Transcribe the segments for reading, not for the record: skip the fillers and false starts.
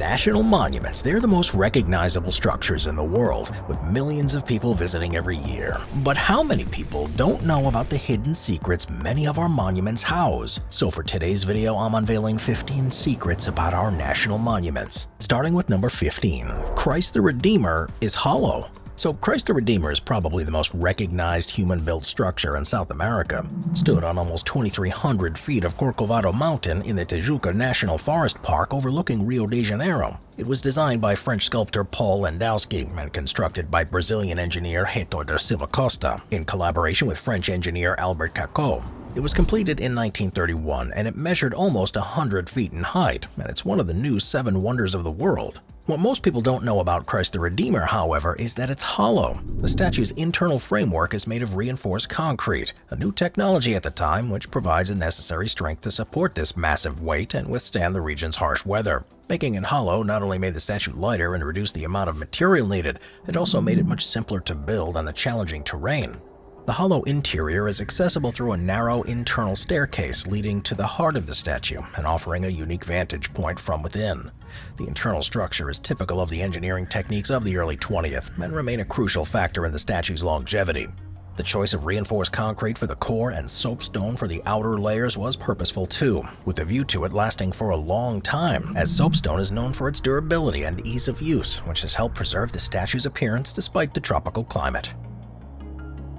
National monuments, they're the most recognizable structures in the world, with millions of people visiting every year. But how many people don't know about the hidden secrets many of our monuments house? So for today's video, I'm unveiling 15 secrets about our national monuments. Starting with number 15, Christ the Redeemer is hollow. So Christ the Redeemer is probably the most recognized human-built structure in South America. Stood on almost 2,300 feet of Corcovado Mountain in the Tijuca National Forest Park overlooking Rio de Janeiro. It was designed by French sculptor Paul Landowski and constructed by Brazilian engineer Heitor da Silva Costa in collaboration with French engineer Albert Cacot. It was completed in 1931 and it measured almost 100 feet in height, and it's one of the new 7 wonders of the world. What most people don't know about Christ the Redeemer, however, is that it's hollow. The statue's internal framework is made of reinforced concrete, a new technology at the time which provides the necessary strength to support this massive weight and withstand the region's harsh weather. Making it hollow not only made the statue lighter and reduced the amount of material needed, it also made it much simpler to build on the challenging terrain. The hollow interior is accessible through a narrow internal staircase leading to the heart of the statue and offering a unique vantage point from within. The internal structure is typical of the engineering techniques of the early 20th and remain a crucial factor in the statue's longevity. The choice of reinforced concrete for the core and soapstone for the outer layers was purposeful too, with a view to it lasting for a long time, as soapstone is known for its durability and ease of use, which has helped preserve the statue's appearance despite the tropical climate.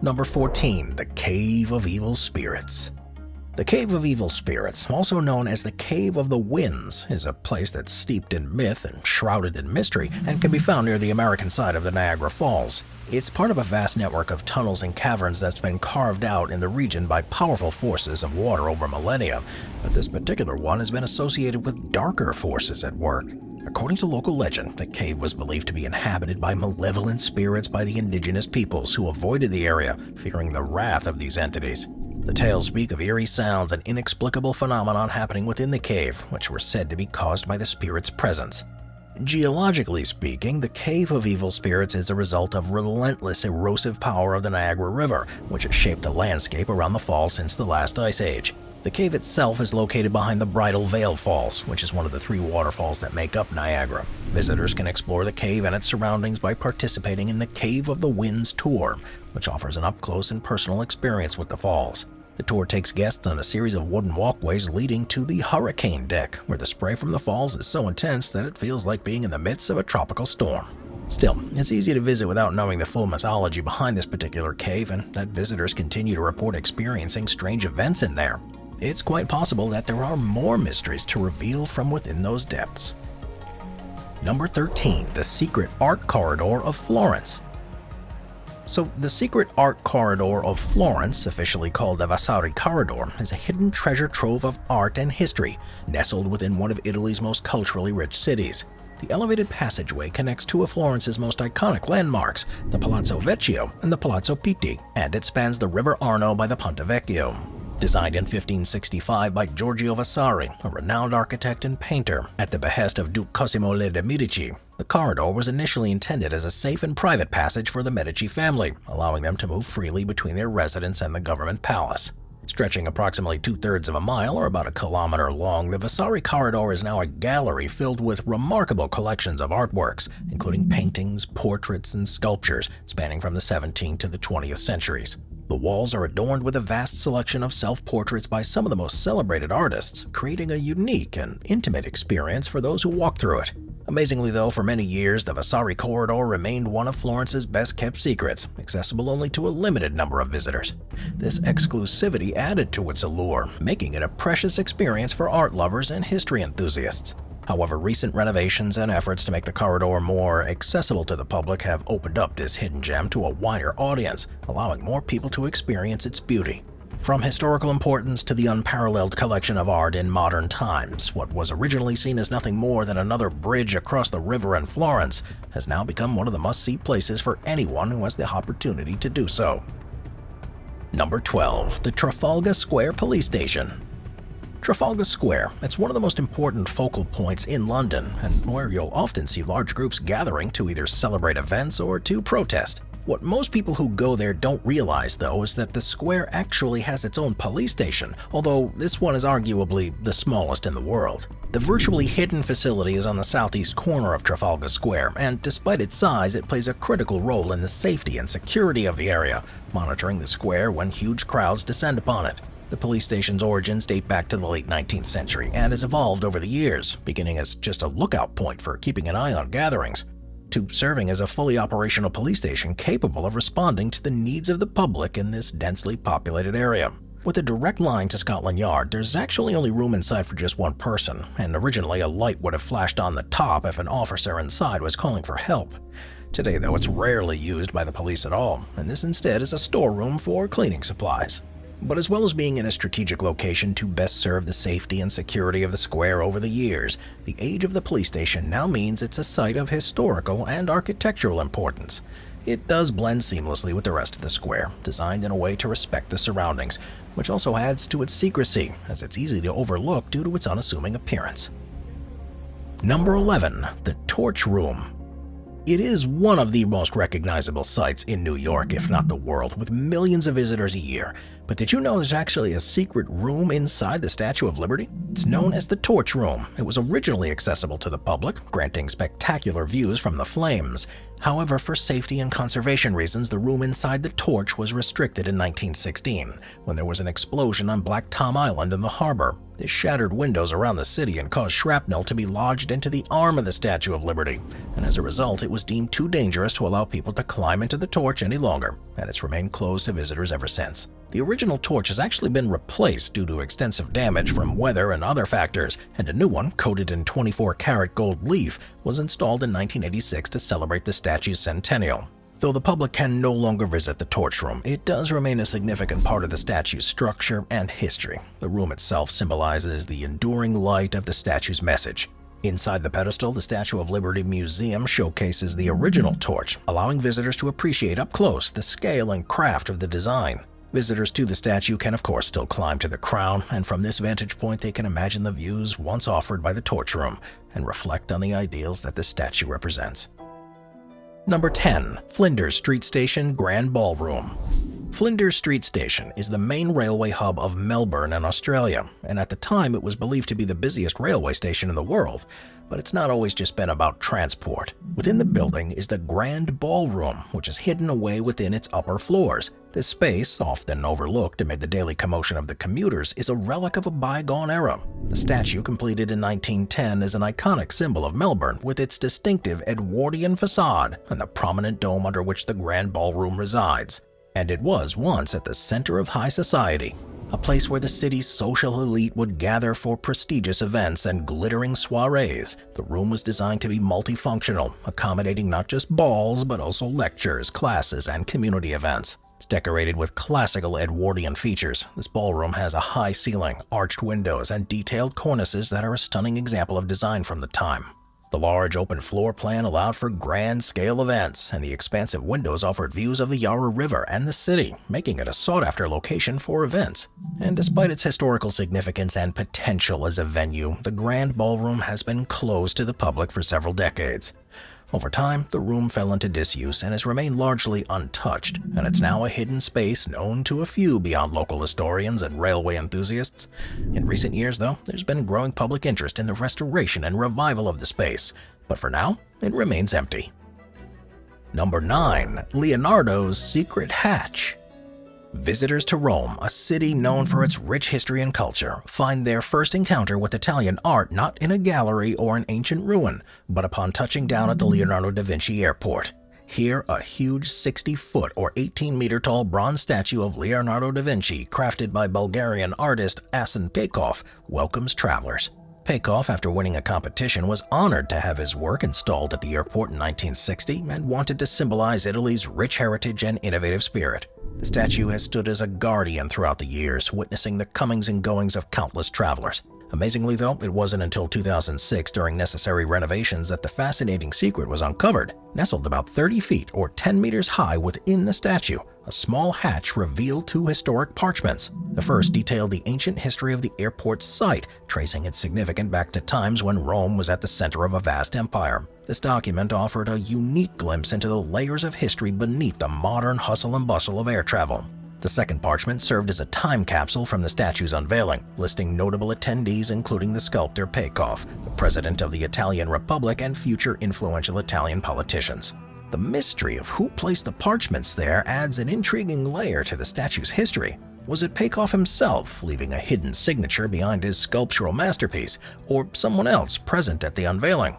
Number 14. The Cave of Evil Spirits. The Cave of Evil Spirits, also known as the Cave of the Winds, is a place that's steeped in myth and shrouded in mystery and can be found near the American side of the Niagara Falls. It's part of a vast network of tunnels and caverns that's been carved out in the region by powerful forces of water over millennia, but this particular one has been associated with darker forces at work. According to local legend, the cave was believed to be inhabited by malevolent spirits by the indigenous peoples who avoided the area, fearing the wrath of these entities. The tales speak of eerie sounds and inexplicable phenomenon happening within the cave, which were said to be caused by the spirit's presence. Geologically speaking, the Cave of Evil Spirits is a result of relentless erosive power of the Niagara River, which has shaped the landscape around the falls since the last ice age. The cave itself is located behind the Bridal Veil Falls, which is one of the 3 waterfalls that make up Niagara. Visitors can explore the cave and its surroundings by participating in the Cave of the Winds tour, which offers an up-close and personal experience with the falls. The tour takes guests on a series of wooden walkways leading to the Hurricane Deck, where the spray from the falls is so intense that it feels like being in the midst of a tropical storm. Still, it's easy to visit without knowing the full mythology behind this particular cave, and that visitors continue to report experiencing strange events in there. It's quite possible that there are more mysteries to reveal from within those depths. Number 13. The Secret Art Corridor of Florence. So, the Secret Art Corridor of Florence, officially called the Vasari Corridor, is a hidden treasure trove of art and history, nestled within one of Italy's most culturally rich cities. The elevated passageway connects 2 of Florence's most iconic landmarks, the Palazzo Vecchio and the Palazzo Pitti, and it spans the River Arno by the Ponte Vecchio. Designed in 1565 by Giorgio Vasari, a renowned architect and painter, at the behest of Duke Cosimo I de' Medici, the corridor was initially intended as a safe and private passage for the Medici family, allowing them to move freely between their residence and the government palace. Stretching approximately 2/3 of a mile, or about a kilometer long, the Vasari Corridor is now a gallery filled with remarkable collections of artworks, including paintings, portraits, and sculptures spanning from the 17th to the 20th centuries. The walls are adorned with a vast selection of self-portraits by some of the most celebrated artists, creating a unique and intimate experience for those who walk through it. Amazingly though, for many years, the Vasari Corridor remained one of Florence's best-kept secrets, accessible only to a limited number of visitors. This exclusivity added to its allure, making it a precious experience for art lovers and history enthusiasts. However, recent renovations and efforts to make the corridor more accessible to the public have opened up this hidden gem to a wider audience, allowing more people to experience its beauty. From historical importance to the unparalleled collection of art in modern times, what was originally seen as nothing more than another bridge across the river in Florence has now become one of the must-see places for anyone who has the opportunity to do so. Number 12. The Trafalga Square Police Station. Trafalga Square, it's one of the most important focal points in London, and where you'll often see large groups gathering to either celebrate events or to protest. What most people who go there don't realize, though, is that the square actually has its own police station, although this one is arguably the smallest in the world. The virtually hidden facility is on the southeast corner of Trafalga Square, and despite its size, it plays a critical role in the safety and security of the area, monitoring the square when huge crowds descend upon it. The police station's origins date back to the late 19th century and has evolved over the years, beginning as just a lookout point for keeping an eye on gatherings, to serving as a fully operational police station capable of responding to the needs of the public in this densely populated area. With a direct line to Scotland Yard, there's actually only room inside for just one person, and originally a light would have flashed on the top if an officer inside was calling for help. Today, though, it's rarely used by the police at all, and this instead is a storeroom for cleaning supplies. But as well as being in a strategic location to best serve the safety and security of the square over the years, the age of the police station now means it's a site of historical and architectural importance. It does blend seamlessly with the rest of the square, designed in a way to respect the surroundings, which also adds to its secrecy, as it's easy to overlook due to its unassuming appearance. Number 11. The Torch Room. It is one of the most recognizable sites in New York, if not the world, with millions of visitors a year. But did you know there's actually a secret room inside the Statue of Liberty? It's known as the Torch Room. It was originally accessible to the public, granting spectacular views from the flames. However, for safety and conservation reasons, the room inside the torch was restricted in 1916, when there was an explosion on Black Tom Island in the harbor. This shattered windows around the city and caused shrapnel to be lodged into the arm of the Statue of Liberty, and as a result, it was deemed too dangerous to allow people to climb into the torch any longer, and it's remained closed to visitors ever since. The original torch has actually been replaced due to extensive damage from weather and other factors, and a new one, coated in 24-karat gold leaf, was installed in 1986 to celebrate the statue's centennial. Though the public can no longer visit the torch room, it does remain a significant part of the statue's structure and history. The room itself symbolizes the enduring light of the statue's message. Inside the pedestal, the Statue of Liberty Museum showcases the original torch, allowing visitors to appreciate up close the scale and craft of the design. Visitors to the statue can of course still climb to the crown, and from this vantage point they can imagine the views once offered by the torch room and reflect on the ideals that the statue represents. Number 10. Flinders Street Station Grand Ballroom. Flinders Street Station is the main railway hub of Melbourne in Australia, and at the time it was believed to be the busiest railway station in the world. But it's not always just been about transport. Within the building is the Grand Ballroom, which is hidden away within its upper floors. This space, often overlooked amid the daily commotion of the commuters, is a relic of a bygone era. The statue, completed in 1910, is an iconic symbol of Melbourne with its distinctive Edwardian facade and the prominent dome under which the Grand Ballroom resides. And it was once at the center of high society, a place where the city's social elite would gather for prestigious events and glittering soirees. The room was designed to be multifunctional, accommodating not just balls but also lectures, classes, and community events. It's decorated with classical Edwardian features. This ballroom has a high ceiling, arched windows, and detailed cornices that are a stunning example of design from the time. The large open floor plan allowed for grand-scale events, and the expansive windows offered views of the Yarra River and the city, making it a sought-after location for events. And despite its historical significance and potential as a venue, the Grand Ballroom has been closed to the public for several decades. Over time, the room fell into disuse and has remained largely untouched, and it's now a hidden space known to a few beyond local historians and railway enthusiasts. In recent years, though, there's been growing public interest in the restoration and revival of the space, but for now, it remains empty. Number 9. Leonardos' Secret Hatch. Visitors to Rome, a city known for its rich history and culture, find their first encounter with Italian art not in a gallery or an ancient ruin, but upon touching down at the Leonardo da Vinci airport. Here, a huge 60-foot or 18-meter tall bronze statue of Leonardo da Vinci, crafted by Bulgarian artist Asen Pekov, welcomes travelers. Pekov, after winning a competition, was honored to have his work installed at the airport in 1960 and wanted to symbolize Italy's rich heritage and innovative spirit. The statue has stood as a guardian throughout the years, witnessing the comings and goings of countless travelers. Amazingly though, it wasn't until 2006 during necessary renovations that the fascinating secret was uncovered. Nestled about 30 feet or 10 meters high within the statue, a small hatch revealed two historic parchments. The first detailed the ancient history of the airport's site, tracing its significance back to times when Rome was at the center of a vast empire. This document offered a unique glimpse into the layers of history beneath the modern hustle and bustle of air travel. The second parchment served as a time capsule from the statue's unveiling, listing notable attendees including the sculptor Peikoff, the president of the Italian Republic, and future influential Italian politicians. The mystery of who placed the parchments there adds an intriguing layer to the statue's history. Was it Peikoff himself, leaving a hidden signature behind his sculptural masterpiece, or someone else present at the unveiling?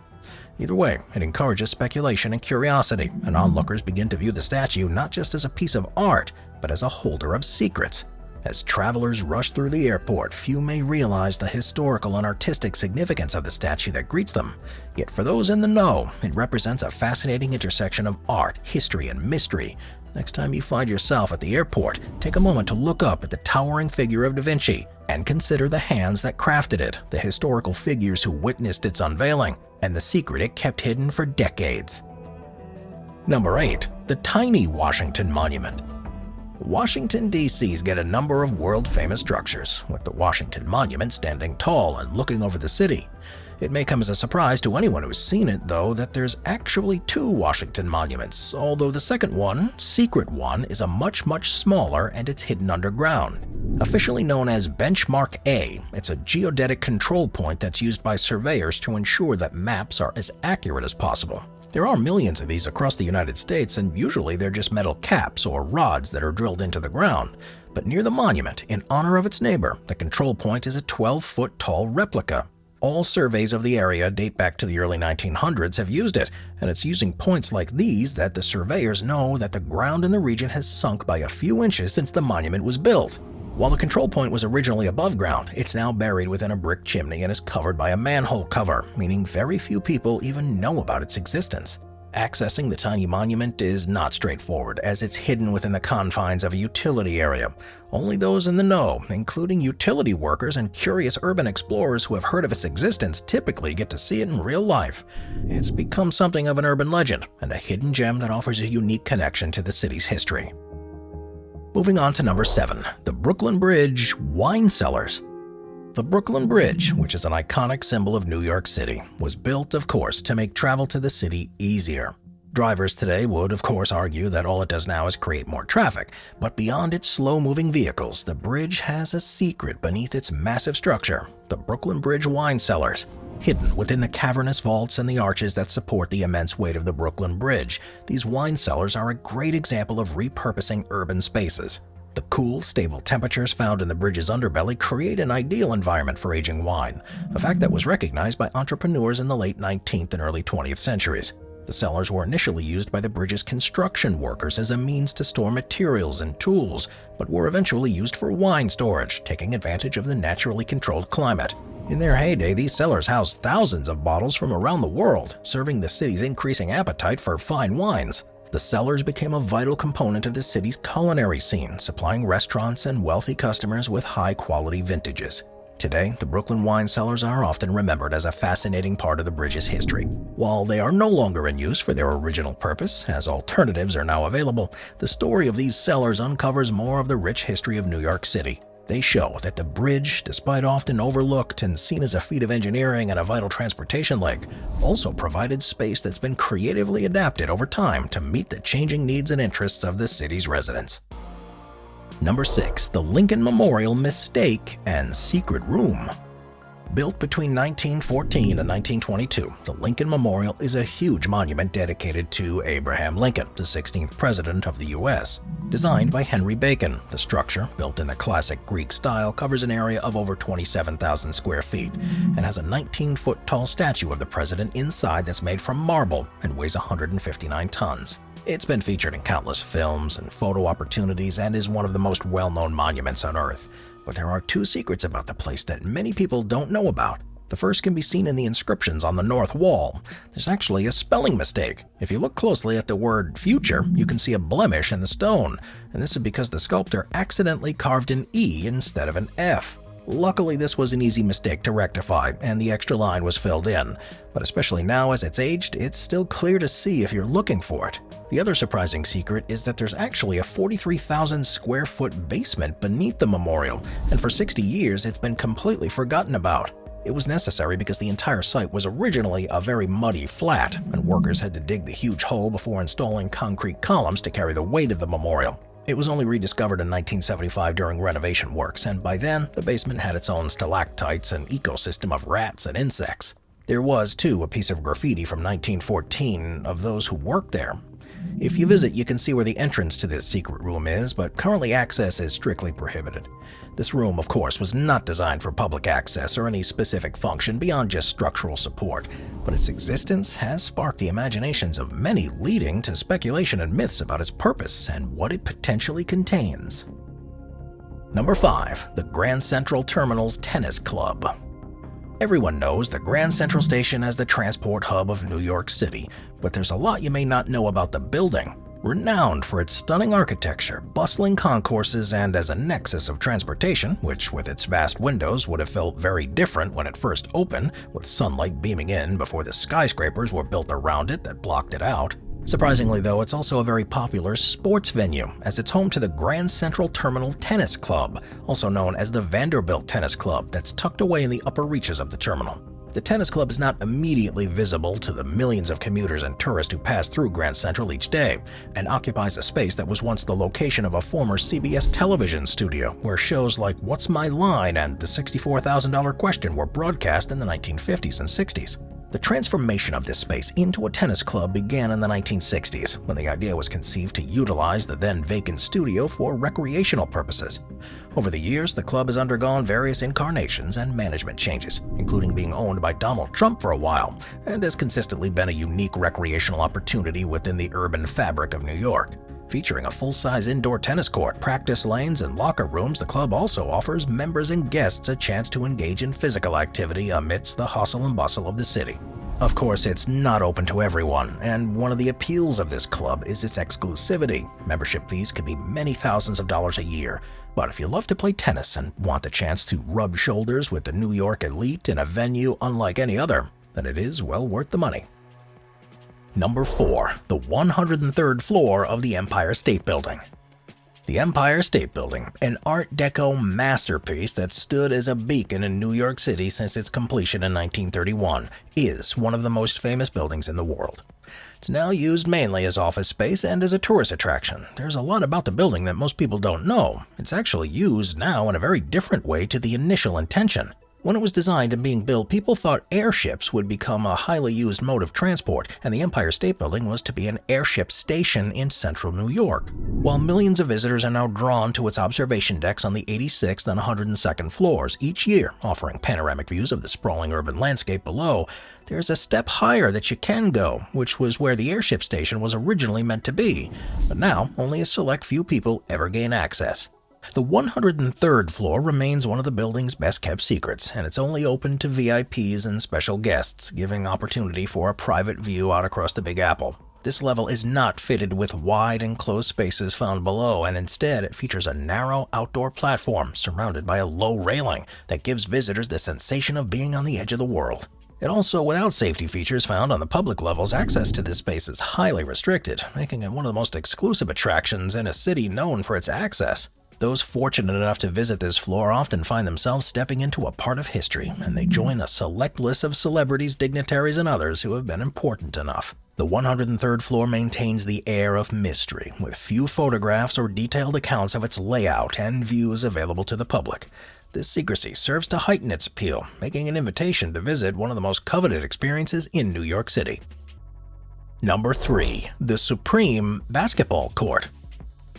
Either way, it encourages speculation and curiosity, and onlookers begin to view the statue not just as a piece of art, but as a holder of secrets. As travelers rush through the airport, few may realize the historical and artistic significance of the statue that greets them. Yet for those in the know, it represents a fascinating intersection of art, history, and mystery. Next time you find yourself at the airport, take a moment to look up at the towering figure of Da Vinci and consider the hands that crafted it, the historical figures who witnessed its unveiling, and the secret it kept hidden for decades. Number 8. The Tiny Washington Monument. Washington, D.C.'s get a number of world-famous structures, with the Washington Monument standing tall and looking over the city. It may come as a surprise to anyone who's seen it, though, that there's actually two Washington monuments, although the second one, Secret One, is a much smaller and it's hidden underground. Officially known as Benchmark A, it's a geodetic control point that's used by surveyors to ensure that maps are as accurate as possible. There are millions of these across the United States, and usually they're just metal caps or rods that are drilled into the ground. But near the monument, in honor of its neighbor, the control point is a 12-foot tall replica. All surveys of the area date back to the early 1900s have used it, and it's using points like these that the surveyors know that the ground in the region has sunk by a few inches since the monument was built. While the control point was originally above ground, it's now buried within a brick chimney and is covered by a manhole cover, meaning very few people even know about its existence. Accessing the tiny monument is not straightforward, as it's hidden within the confines of a utility area. Only those in the know, including utility workers and curious urban explorers who have heard of its existence, typically get to see it in real life. It's become something of an urban legend and a hidden gem that offers a unique connection to the city's history. Moving on to number 7, the Brooklyn Bridge Wine Cellars. The Brooklyn Bridge, which is an iconic symbol of New York City, was built, of course, to make travel to the city easier. Drivers today would, of course, argue that all it does now is create more traffic, but beyond its slow-moving vehicles, the bridge has a secret beneath its massive structure, the Brooklyn Bridge Wine Cellars. Hidden within the cavernous vaults and the arches that support the immense weight of the Brooklyn Bridge, these wine cellars are a great example of repurposing urban spaces. The cool, stable temperatures found in the bridge's underbelly create an ideal environment for aging wine, a fact that was recognized by entrepreneurs in the late 19th and early 20th centuries. The cellars were initially used by the bridge's construction workers as a means to store materials and tools, but were eventually used for wine storage, taking advantage of the naturally controlled climate. In their heyday, these cellars housed thousands of bottles from around the world, serving the city's increasing appetite for fine wines. The cellars became a vital component of the city's culinary scene, supplying restaurants and wealthy customers with high-quality vintages. Today, the Brooklyn wine cellars are often remembered as a fascinating part of the bridge's history. While they are no longer in use for their original purpose, as alternatives are now available, the story of these cellars uncovers more of the rich history of New York City. They show that the bridge, despite often overlooked and seen as a feat of engineering and a vital transportation link, also provided space that's been creatively adapted over time to meet the changing needs and interests of the city's residents. Number 6. The Lincoln Memorial Mistake and Secret Room. Built between 1914 and 1922, the Lincoln Memorial is a huge monument dedicated to Abraham Lincoln, the 16th President of the U.S. Designed by Henry Bacon, the structure, built in the classic Greek style, covers an area of over 27,000 square feet and has a 19-foot tall statue of the president inside that's made from marble and weighs 159 tons. It's been featured in countless films and photo opportunities and is one of the most well-known monuments on Earth. But there are two secrets about the place that many people don't know about. The first can be seen in the inscriptions on the north wall. There's actually a spelling mistake. If you look closely at the word future, you can see a blemish in the stone, and this is because the sculptor accidentally carved an E instead of an F. Luckily, this was an easy mistake to rectify, and the extra line was filled in. But especially now as it's aged, it's still clear to see if you're looking for it. The other surprising secret is that there's actually a 43,000 square foot basement beneath the memorial, and for 60 years it's been completely forgotten about. It was necessary because the entire site was originally a very muddy flat, and workers had to dig the huge hole before installing concrete columns to carry the weight of the memorial. It was only rediscovered in 1975 during renovation works, and by then, the basement had its own stalactites and ecosystem of rats and insects. There was, too, a piece of graffiti from 1914 of those who worked there. If you visit, you can see where the entrance to this secret room is, but currently access is strictly prohibited. This room, of course, was not designed for public access or any specific function beyond just structural support, but its existence has sparked the imaginations of many, leading to speculation and myths about its purpose and what it potentially contains. Number 5. The Grand Central Terminal's Tennis Club. Everyone knows the Grand Central Station as the transport hub of New York City, but there's a lot you may not know about the building. Renowned for its stunning architecture, bustling concourses, and as a nexus of transportation, which with its vast windows would have felt very different when it first opened, with sunlight beaming in before the skyscrapers were built around it that blocked it out. Surprisingly though, it's also a very popular sports venue, as it's home to the Grand Central Terminal Tennis Club, also known as the Vanderbilt Tennis Club, that's tucked away in the upper reaches of the terminal. The tennis club is not immediately visible to the millions of commuters and tourists who pass through Grand Central each day, and occupies a space that was once the location of a former CBS television studio, where shows like What's My Line and The $64,000 Question were broadcast in the 1950s and 60s. The transformation of this space into a tennis club began in the 1960s, when the idea was conceived to utilize the then vacant studio for recreational purposes. Over the years, the club has undergone various incarnations and management changes, including being owned by Donald Trump for a while, and has consistently been a unique recreational opportunity within the urban fabric of New York. Featuring a full-size indoor tennis court, practice lanes, and locker rooms, the club also offers members and guests a chance to engage in physical activity amidst the hustle and bustle of the city. Of course, it's not open to everyone, and one of the appeals of this club is its exclusivity. Membership fees can be many thousands of dollars a year, but if you love to play tennis and want the chance to rub shoulders with the New York elite in a venue unlike any other, then it is well worth the money. Number 4. The 103rd floor of the Empire State Building. The Empire State Building, an Art Deco masterpiece that stood as a beacon in New York City since its completion in 1931, is one of the most famous buildings in the world. It's now used mainly as office space and as a tourist attraction. There's a lot about the building that most people don't know. It's actually used now in a very different way to the initial intention. When it was designed and being built, people thought airships would become a highly used mode of transport, and the Empire State Building was to be an airship station in central New York. While millions of visitors are now drawn to its observation decks on the 86th and 102nd floors each year, offering panoramic views of the sprawling urban landscape below, there's a step higher that you can go, which was where the airship station was originally meant to be, but now only a select few people ever gain access. The 103rd floor remains one of the building's best-kept secrets, and it's only open to VIPs and special guests, giving opportunity for a private view out across the Big Apple. This level is not fitted with wide enclosed spaces found below, and instead it features a narrow outdoor platform surrounded by a low railing that gives visitors the sensation of being on the edge of the world. And also, without safety features found on the public levels, access to this space is highly restricted, making it one of the most exclusive attractions in a city known for its access. Those fortunate enough to visit this floor often find themselves stepping into a part of history, and they join a select list of celebrities, dignitaries, and others who have been important enough. The 103rd floor maintains the air of mystery, with few photographs or detailed accounts of its layout and views available to the public. This secrecy serves to heighten its appeal, making an invitation to visit one of the most coveted experiences in New York City. Number 3. The Supreme Basketball Court.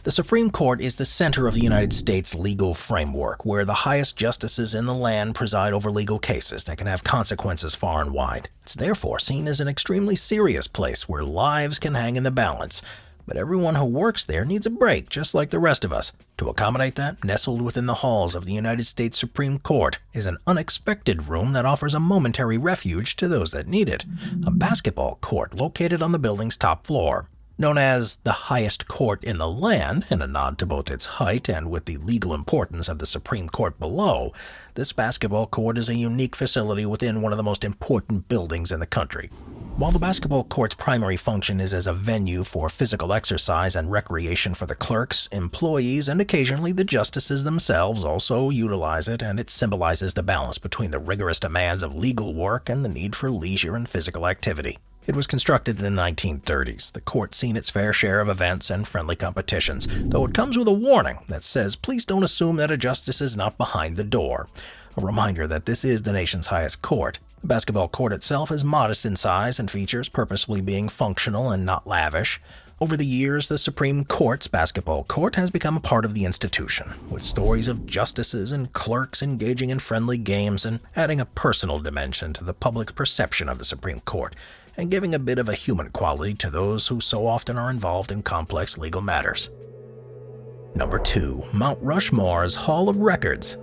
The Supreme Court is the center of the United States legal framework, where the highest justices in the land preside over legal cases that can have consequences far and wide. It's therefore seen as an extremely serious place where lives can hang in the balance. But everyone who works there needs a break, just like the rest of us. To accommodate that, nestled within the halls of the United States Supreme Court is an unexpected room that offers a momentary refuge to those that need it. A basketball court located on the building's top floor. Known as the highest court in the land, in a nod to both its height and with the legal importance of the Supreme Court below, this basketball court is a unique facility within one of the most important buildings in the country. While the basketball court's primary function is as a venue for physical exercise and recreation for the clerks, employees, and occasionally the justices themselves also utilize it, and it symbolizes the balance between the rigorous demands of legal work and the need for leisure and physical activity. It was constructed in the 1930s. The court's seen its fair share of events and friendly competitions, though it comes with a warning that says please don't assume that a justice is not behind the door. A reminder that this is the nation's highest court. The basketball court itself is modest in size and features purposefully being functional and not lavish. Over the years, the Supreme Court's basketball court has become a part of the institution, with stories of justices and clerks engaging in friendly games and adding a personal dimension to the public's perception of the Supreme Court, and giving a bit of a human quality to those who so often are involved in complex legal matters. Number 2. Mount Rushmore's Hall of Records.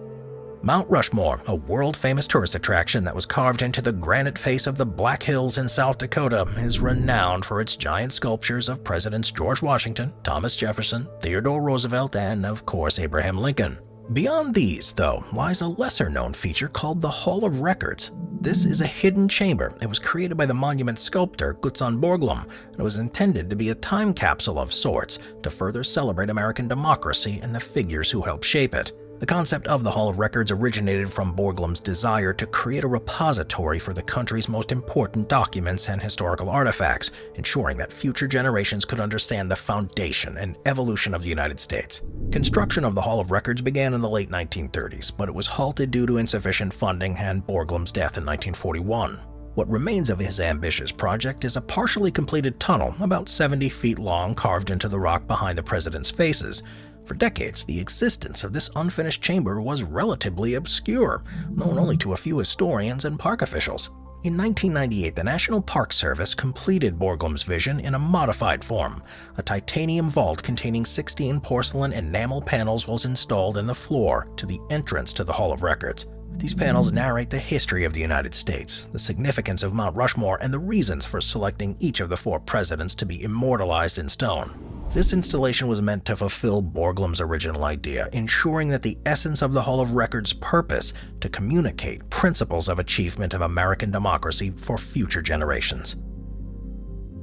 Mount Rushmore, a world-famous tourist attraction that was carved into the granite face of the Black Hills in South Dakota, is renowned for its giant sculptures of Presidents George Washington, Thomas Jefferson, Theodore Roosevelt, and, of course, Abraham Lincoln. Beyond these, though, lies a lesser-known feature called the Hall of Records. This is a hidden chamber. It was created by the monument sculptor Gutzon Borglum, and it was intended to be a time capsule of sorts to further celebrate American democracy and the figures who helped shape it. The concept of the Hall of Records originated from Borglum's desire to create a repository for the country's most important documents and historical artifacts, ensuring that future generations could understand the foundation and evolution of the United States. Construction of the Hall of Records began in the late 1930s, but it was halted due to insufficient funding and Borglum's death in 1941. What remains of his ambitious project is a partially completed tunnel about 70 feet long carved into the rock behind the president's faces. For decades, the existence of this unfinished chamber was relatively obscure, known only to a few historians and park officials. In 1998, the National Park Service completed Borglum's vision in a modified form. A titanium vault containing 16 porcelain enamel panels was installed in the floor to the entrance to the Hall of Records. These panels narrate the history of the United States, the significance of Mount Rushmore, and the reasons for selecting each of the 4 presidents to be immortalized in stone. This installation was meant to fulfill Borglum's original idea, ensuring that the essence of the Hall of Records' purpose to communicate principles of achievement of American democracy for future generations.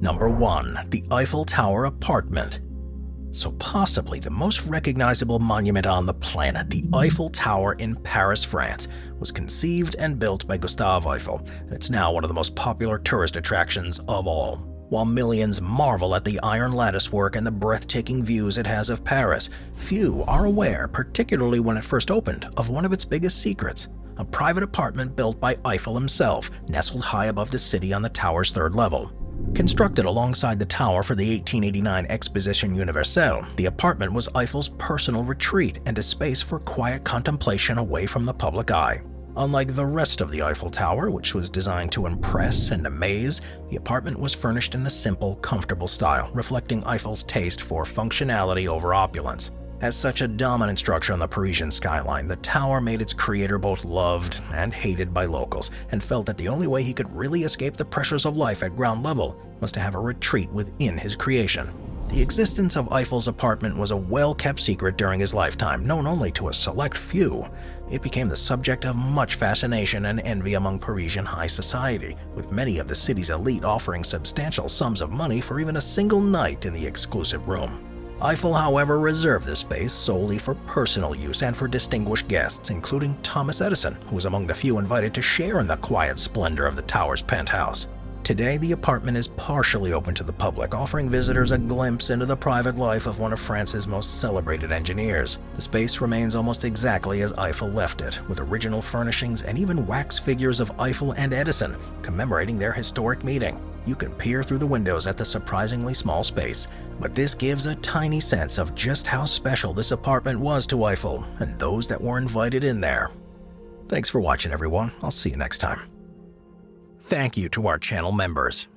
Number 1. The Eiffel Tower Apartment. So possibly the most recognizable monument on the planet, the Eiffel Tower in Paris, France, was conceived and built by Gustave Eiffel, and it's now one of the most popular tourist attractions of all. While millions marvel at the iron latticework and the breathtaking views it has of Paris, few are aware, particularly when it first opened, of one of its biggest secrets: a private apartment built by Eiffel himself, nestled high above the city on the tower's 3rd level. Constructed alongside the tower for the 1889 Exposition Universelle, the apartment was Eiffel's personal retreat and a space for quiet contemplation away from the public eye. Unlike the rest of the Eiffel Tower, which was designed to impress and amaze, the apartment was furnished in a simple, comfortable style, reflecting Eiffel's taste for functionality over opulence. As such a dominant structure on the Parisian skyline, the tower made its creator both loved and hated by locals, and felt that the only way he could really escape the pressures of life at ground level was to have a retreat within his creation. The existence of Eiffel's apartment was a well-kept secret during his lifetime, known only to a select few. It became the subject of much fascination and envy among Parisian high society, with many of the city's elite offering substantial sums of money for even a single night in the exclusive room. Eiffel, however, reserved this space solely for personal use and for distinguished guests, including Thomas Edison, who was among the few invited to share in the quiet splendor of the tower's penthouse. Today, the apartment is partially open to the public, offering visitors a glimpse into the private life of one of France's most celebrated engineers. The space remains almost exactly as Eiffel left it, with original furnishings and even wax figures of Eiffel and Edison, commemorating their historic meeting. You can peer through the windows at the surprisingly small space, but this gives a tiny sense of just how special this apartment was to Eiffel and those that were invited in there. Thanks for watching, everyone. I'll see you next time. Thank you to our channel members.